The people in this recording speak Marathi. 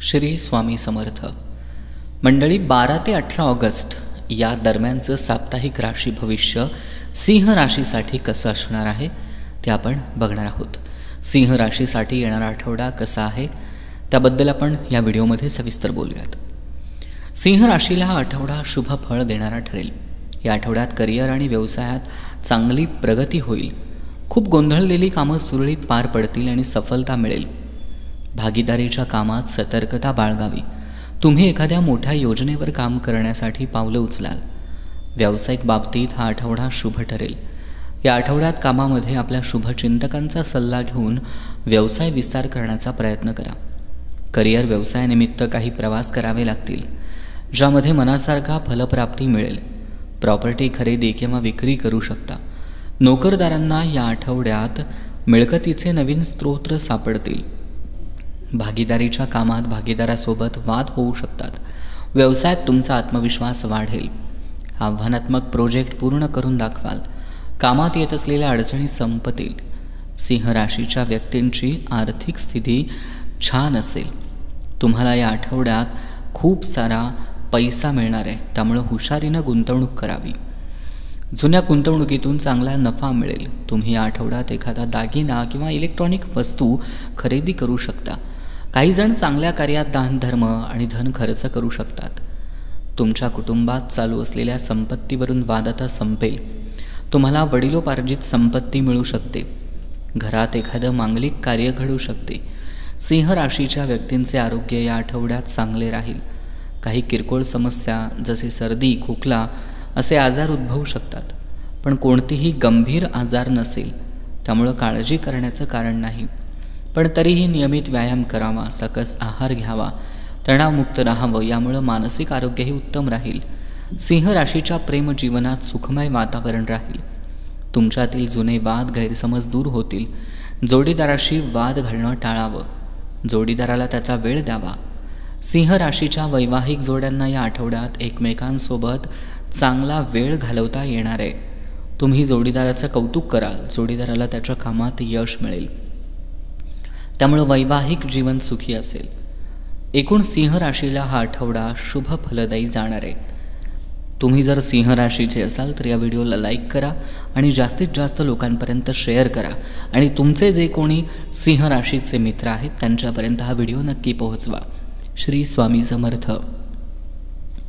श्री स्वामी समर्थ मंडळी, 12 ते 18 ऑगस्ट या दरम्यानचं साप्ताहिक राशी भविष्य सिंह राशीसाठी कसं असणार आहे ते आपण बघणार आहोत. सिंह राशीसाठी येणारा आठवडा कसा आहे त्याबद्दल आपण या व्हिडिओमध्ये सविस्तर बोलूयात. सिंह राशीला हा आठवडा शुभ फळ देणारा ठरेल. या आठवड्यात करिअर आणि व्यवसायात चांगली प्रगती होईल. खूप गोंधळलेली कामं सुरळीत पार पडतील आणि सफलता मिळेल. भागीदारीच्या कामात सतर्कता बाळगावी. तुम्ही एखाद्या मोठ्या योजनेवर काम करण्यासाठी पावलं उचलाल. व्यावसायिक बाबतीत हा आठवडा शुभ ठरेल. या आठवड्यात कामामध्ये आपल्या शुभचिंतकांचा सल्ला घेऊन व्यवसाय विस्तार करण्याचा प्रयत्न करा. करिअर व्यवसायानिमित्त काही प्रवास करावे लागतील, ज्यामध्ये मनासारखा फलप्राप्ती मिळेल. प्रॉपर्टी खरेदी किंवा विक्री करू शकता. नोकरदारांना या आठवड्यात मिळकतीचे नवीन स्रोत सापडतील. भागीदारीच्या कामात भागीदारासोबत वाद होऊ शकतात. व्यवसायात तुमचा आत्मविश्वास वाढेल. आव्हानात्मक प्रोजेक्ट पूर्ण करून दाखवाल. कामात येत असलेल्या अडचणी संपतील. सिंह राशीच्या व्यक्तींची आर्थिक स्थिती छान असेल. तुम्हाला या आठवड्यात खूप सारा पैसा मिळणार आहे, त्यामुळे हुशारीनं गुंतवणूक करावी. जुन्या गुंतवणुकीतून चांगला नफा मिळेल. तुम्ही या आठवड्यात एखादा दागिना किंवा इलेक्ट्रॉनिक वस्तू खरेदी करू शकता. काही जण चांगल्या कार्यात दानधर्म आणि धन खर्च करू शकतात. तुमच्या कुटुंबात चालू असलेल्या संपत्तीवरून वाद आता संपेल. तुम्हाला वडिलोपार्जित संपत्ती मिळू शकते. घरात एखादं मांगलिक कार्य घडू शकते. सिंह राशीच्या व्यक्तींचे आरोग्य या आठवड्यात चांगले राहील. काही किरकोळ समस्या जसे सर्दी, खोकला असे आजार उद्भवू शकतात, पण कोणतीही गंभीर आजार नसेल, त्यामुळं काळजी करण्याचं कारण नाही. पण तरीही नियमित व्यायाम करावा, सकस आहार घ्यावा, तणावमुक्त राहावं. यामुळं मानसिक आरोग्यही उत्तम राहील. सिंह राशीच्या प्रेमजीवनात सुखमय वातावरण राहील. तुमच्यातील जुने वाद गैरसमज दूर होतील. जोडीदाराशी वाद घालणं टाळावं. जोडीदाराला त्याचा वेळ द्यावा. सिंह राशीच्या वैवाहिक जोड्यांना या आठवड्यात एकमेकांसोबत चांगला वेळ घालवता येणार आहे. तुम्ही जोडीदाराचं कौतुक कराल. जोडीदाराला त्याच्या कामात यश मिळेल. त्यामुळं वैवाहिक जीवन सुखी असेल. एकूण सिंह राशीला हा आठवडा शुभ फलदायी जाणार आहे. तुम्ही जर सिंह राशीचे असाल तर या व्हिडिओला लाईक करा आणि जास्तीत जास्त लोकांपर्यंत शेअर करा. आणि तुमचे जे कोणी सिंह राशीचे मित्र आहेत त्यांच्यापर्यंत हा व्हिडिओ नक्की पोहोचवा. श्री स्वामी समर्थ.